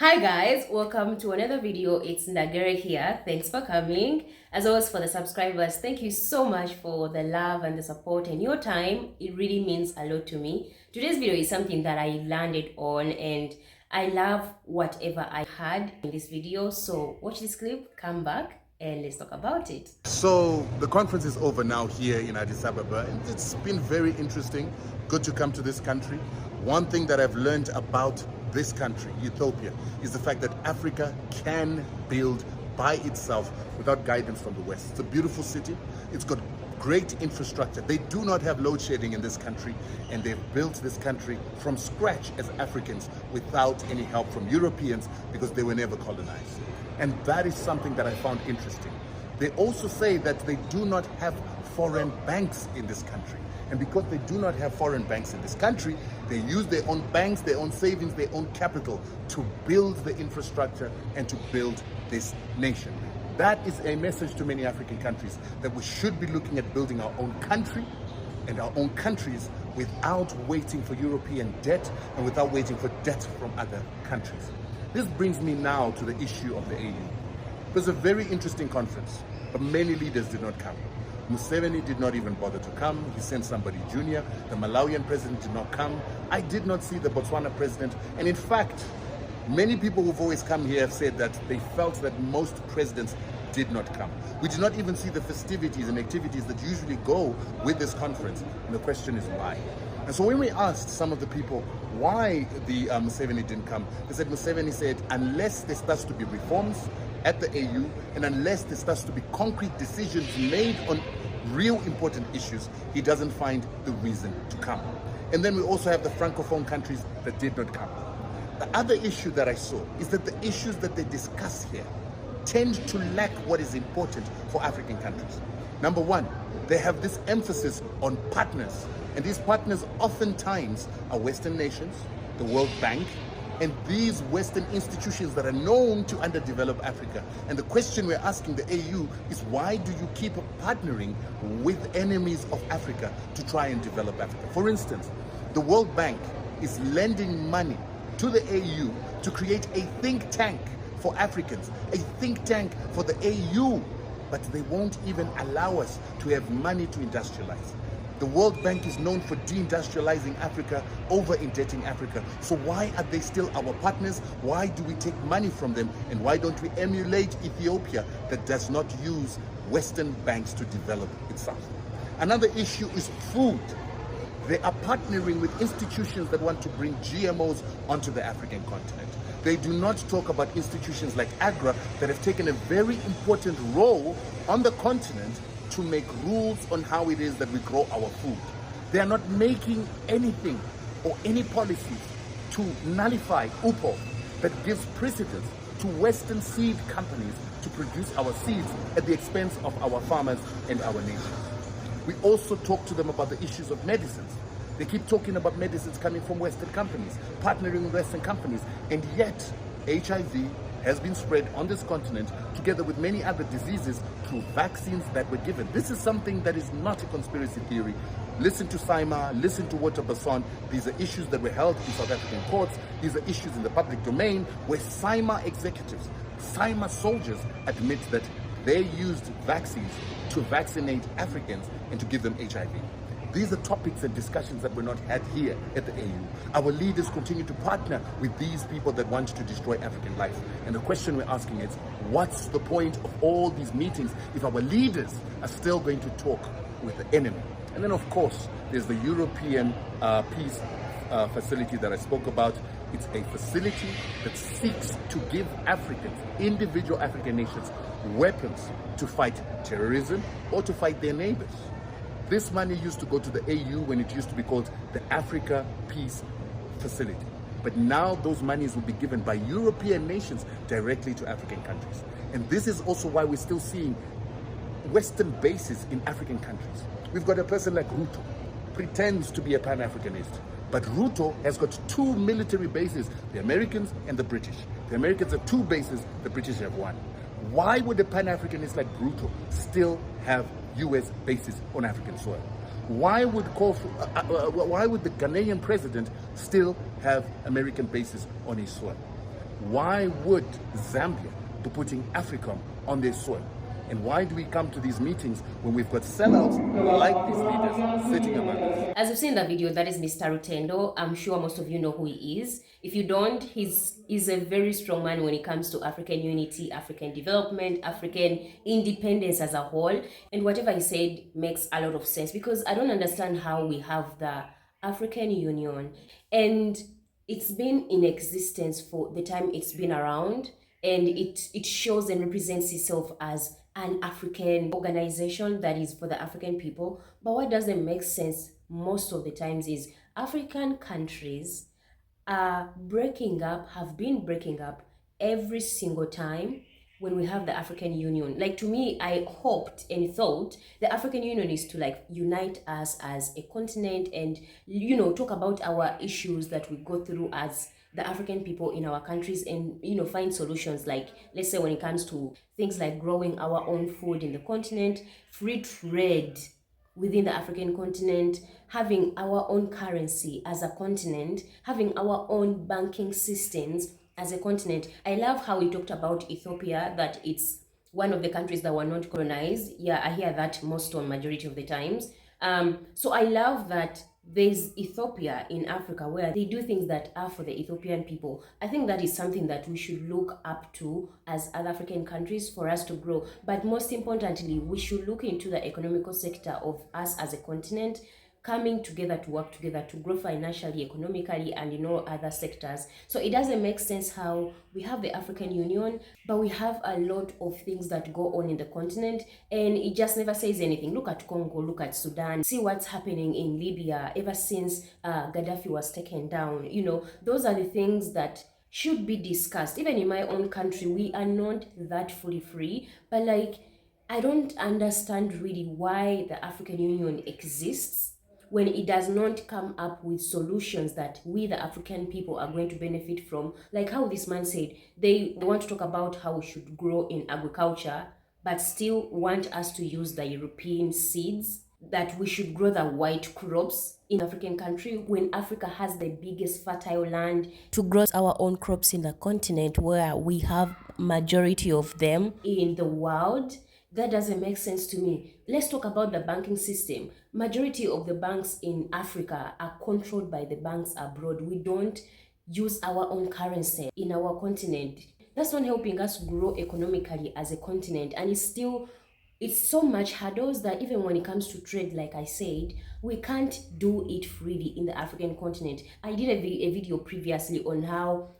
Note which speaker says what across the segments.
Speaker 1: Hi guys, welcome to another video. It's 𝗙𝗶𝗀𝗀𝗃 here. Thanks for coming. As always, for the subscribers, thank you so much for the love and the support and your time. It really means a lot to me. Today's video is something that I landed on and I love whatever I had in this video. So watch this clip, come back and let's talk about it.
Speaker 2: So the conference is over now here in Addis Ababa, and it's been very interesting. Good to come to this country. One thing that I've learned about this country, Ethiopia, is the fact that Africa can build by itself without guidance from the West. It's a beautiful city. It's got great infrastructure. They do not have load shedding in this country, and they've built this country from scratch as Africans without any help from Europeans because they were never colonized. And that is something that I found interesting. They also say that they do not have foreign banks in this country. And because they do not have foreign banks in this country, they use their own banks, their own savings, their own capital to build the infrastructure and to build this nation. That is a message to many African countries, that we should be looking at building our own country and our own countries without waiting for European debt and without waiting for debt from other countries. This brings me now to the issue of the AU. It was a very interesting conference, but many leaders did not come. Museveni did not even bother to come. He sent somebody junior. The Malawian president did not come. I did not see the Botswana president. And in fact, many people who've always come here have said that they felt that most presidents did not come. We did not even see the festivities and activities that usually go with this conference. And the question is why? And so when we asked some of the people why the Museveni didn't come, they said Museveni said, unless there starts to be reforms at the AU and unless there starts to be concrete decisions made on real important issues, he doesn't find the reason to come. And then we also have the Francophone countries that did not come. The other issue that I saw is that the issues that they discuss here tend to lack what is important for African countries. Number one, they have this emphasis on partners. And these partners oftentimes are Western nations, the World Bank, and these Western institutions that are known to underdevelop Africa. And the question we're asking the AU is, why do you keep partnering with enemies of Africa to try and develop Africa? For instance, the World Bank is lending money to the AU to create a think tank for Africans, a think tank for the AU, but they won't even allow us to have money to industrialize. The World Bank is known for deindustrializing Africa, over-indebting Africa. So why are they still our partners? Why do we take money from them? And why don't we emulate Ethiopia that does not use Western banks to develop itself? Another issue is food. They are partnering with institutions that want to bring GMOs onto the African continent. They do not talk about institutions like AGRA that have taken a very important role on the continent to make rules on how it is that we grow our food. They are not making anything or any policies to nullify 𝗬𝗶𝗿 that gives precedence to Western seed companies to produce our seeds at the expense of our farmers and our nations. We also talk to them about the issues of medicines. They keep talking about medicines coming from Western companies, partnering with Western companies, and yet HIV has been spread on this continent together with many other diseases through vaccines that were given. This is something that is not a conspiracy theory. Listen to 𝗙𝗂𝗂𝗂, listen to 𝗬𝗶𝗿𝗀. These are issues that were held in South African courts. These are issues in the public domain where 𝗙𝗂𝗂𝗂 executives, 𝗙𝗂𝗂𝗂 soldiers admit that they used vaccines to vaccinate Africans and to give them HIV. These are topics and discussions that were not had here at the AU. Our leaders continue to partner with these people that want to destroy African life. And the question we're asking is, what's the point of all these meetings if our leaders are still going to talk with the enemy? And then, of course, there's the European peace facility that I spoke about. It's a facility that seeks to give Africans, individual African nations, weapons to fight terrorism or to fight their neighbors. This money used to go to the AU when it used to be called the Africa Peace Facility. But now those monies will be given by European nations directly to African countries. And this is also why we're still seeing Western bases in African countries. We've got a person like Ruto, pretends to be a Pan-Africanist. But Ruto has got two military bases, the Americans and the British. The Americans have two bases, the British have one. Why would a Pan-Africanist like Ruto still have US bases on African soil? Why would the Ghanaian president still have American bases on his soil? Why would Zambia be putting AFRICOM on their soil? And why do we come to these meetings when we've got sellouts like these leaders sitting among us?
Speaker 1: As you've seen the video, that is Mr. Rutendo. I'm sure most of you know who he is. If you don't, he's a very strong man when it comes to African unity, African development, African independence as a whole. And whatever he said makes a lot of sense, because I don't understand how we have the African Union and it's been in existence for the time it's been around, and it shows and represents itself as an African organization that is for the African people. But what doesn't make sense most of the times is African countries are breaking up, have been breaking up every single time when we have the African Union. Like, to me, I hoped and thought the African Union is to like unite us as a continent and, you know, talk about our issues that we go through as the African people in our countries and, you know, find solutions. Like, let's say when it comes to things like growing our own food in the continent, free trade within the African continent, having our own currency as a continent, having our own banking systems as a continent. I love how he talked about Ethiopia, that it's one of the countries that were not colonized. Yeah, I hear that most on majority of the times. So I love that there's Ethiopia in Africa where they do things that are for the Ethiopian people. I think that is something that we should look up to as other African countries for us to grow. But most importantly, we should look into the economical sector of us as a continent, coming together to work together to grow financially, economically, and in all other sectors. So it doesn't make sense how we have the African Union, but we have a lot of things that go on in the continent, and it just never says anything. Look at Congo, look at Sudan, see what's happening in Libya ever since Gaddafi was taken down. You know, those are the things that should be discussed. Even in my own country, we are not that fully free, but like, I don't understand really why the African Union exists when it does not come up with solutions that we, the African people, are going to benefit from. Like how this man said, they want to talk about how we should grow in agriculture, but still want us to use the European seeds, that we should grow the white crops in African country when Africa has the biggest fertile land to grow our own crops in the continent, where we have majority of them in the world. That doesn't make sense to me. Let's talk about the banking system. Majority of the banks in Africa are controlled by the banks abroad. We don't use our own currency in our continent. That's not helping us grow economically as a continent. And it's so much hurdles that even when it comes to trade, like I said, we can't do it freely in the African continent. I did a video previously on how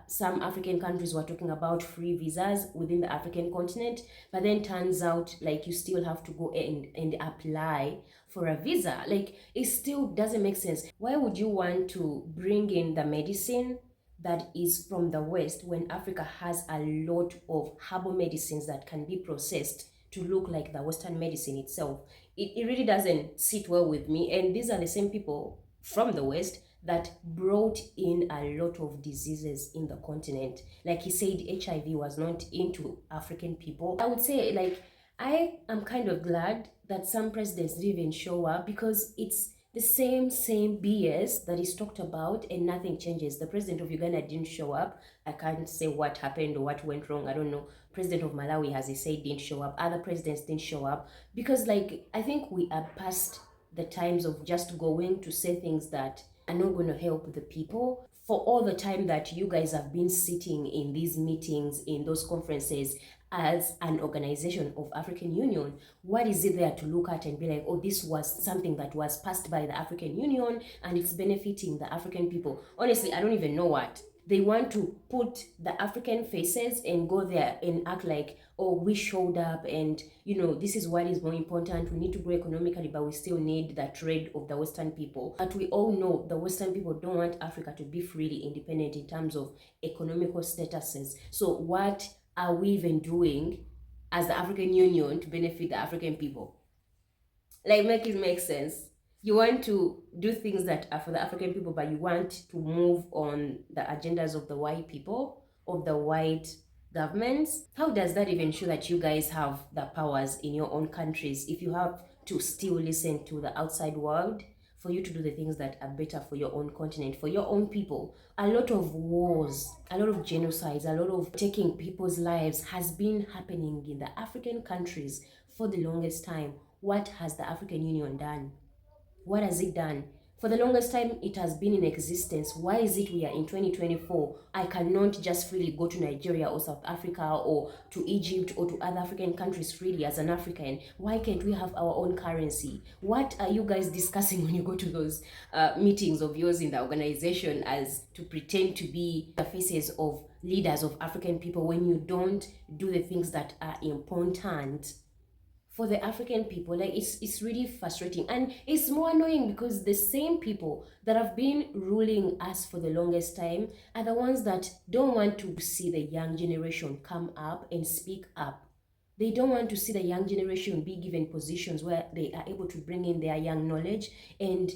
Speaker 1: some African countries were talking about free visas within the African continent, but then turns out like you still have to go and apply for a visa. Like, it still doesn't make sense. Why would you want to bring in the medicine that is from the West when Africa has a lot of herbal medicines that can be processed to look like the Western medicine itself? It really doesn't sit well with me. And these are the same people from the West that brought in a lot of diseases in the continent. Like he said, HIV was not into African people. I would say, like, I am kind of glad that some presidents didn't even show up, because it's the same BS that is talked about and nothing changes. The president of Uganda didn't show up. I can't say what happened or what went wrong. I don't know. President of Malawi, as he said, didn't show up. Other presidents didn't show up, because like, I think we are past the times of just going to say things that are not going to help the people. For all the time that you guys have been sitting in these meetings, in those conferences, as an organization of African Union, what is it there to look at and be like, oh, this was something that was passed by the African Union and it's benefiting the African people? Honestly, I don't even know what. They want to put the African faces and go there and act like, oh, we showed up and, you know, this is what is more important. We need to grow economically, but we still need the trade of the Western people. But we all know the Western people don't want Africa to be freely independent in terms of economical statuses. So what are we even doing as the African Union to benefit the African people? Like, make it make sense. You want to do things that are for the African people, but you want to move on the agendas of the white people, of the white governments. How does that even show that you guys have the powers in your own countries if you have to still listen to the outside world for you to do the things that are better for your own continent, for your own people. A lot of wars, a lot of genocides, a lot of taking people's lives has been happening in the African countries for the longest time. What has the African Union done? What has it done? For the longest time, it has been in existence. Why is it we are in 2024? I cannot just freely go to Nigeria or South Africa or to Egypt or to other African countries freely as an African. Why can't we have our own currency? What are you guys discussing when you go to those meetings of yours in the organization as to pretend to be the faces of leaders of African people when you don't do the things that are important for the African people? Like, it's really frustrating, and it's more annoying because the same people that have been ruling us for the longest time are the ones that don't want to see the young generation come up and speak up. They don't want to see the young generation be given positions where they are able to bring in their young knowledge and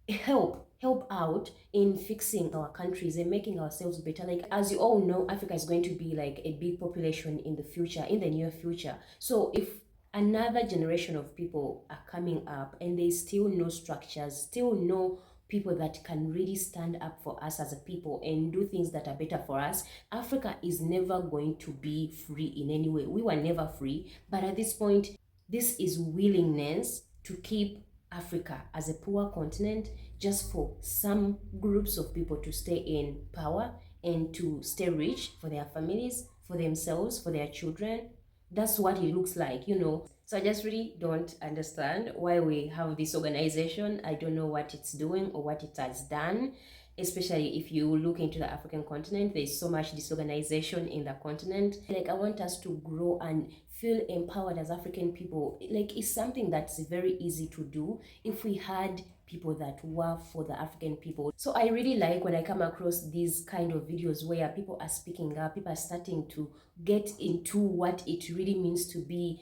Speaker 1: help out in fixing our countries and making ourselves better. Like, as you all know, Africa is going to be like a big population in the future, in the near future. So if another generation of people are coming up and there's still no structures, still no people that can really stand up for us as a people and do things that are better for us, Africa is never going to be free in any way. We were never free, but at this point, this is willingness to keep Africa as a poor continent just for some groups of people to stay in power and to stay rich for their families, for themselves, for their children. That's what it looks like, you know. So I just really don't understand why we have this organization. I don't know what it's doing or what it has done, especially if you look into the African continent. There's so much disorganization in the continent. Like, I want us to grow and feel empowered as African people. Like, it's something that's very easy to do if we had people that were for the African people. So I really like when I come across these kind of videos where people are speaking up, people are starting to get into what it really means to be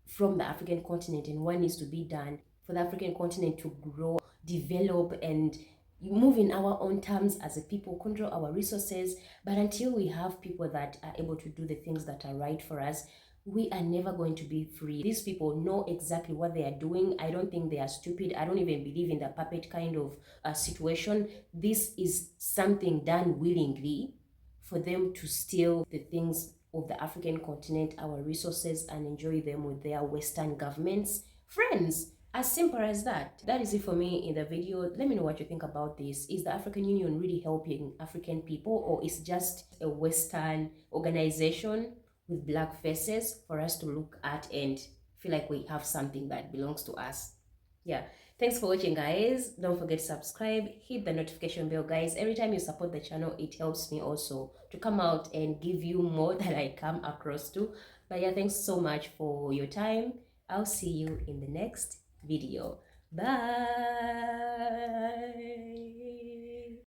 Speaker 1: from the African continent and what needs to be done for the African continent to grow, develop, and move in our own terms as a people, control our resources. But until we have people that are able to do the things that are right for us, we are never going to be free. These people know exactly what they are doing. I don't think they are stupid. I don't even believe in the puppet kind of situation. This is something done willingly for them to steal the things of the African continent, our resources, and enjoy them with their Western governments. Friends, as simple as that. That is it for me in the video. Let me know what you think about this. Is the African Union really helping African people, or is just a Western organization with black faces for us to look at and feel like we have something that belongs to us? Yeah, thanks for watching, guys. Don't forget to subscribe, hit the notification bell, guys. Every time you support the channel, it helps me also to come out and give you more that I come across to. But yeah, thanks so much for your time. I'll see you in the next video. Bye.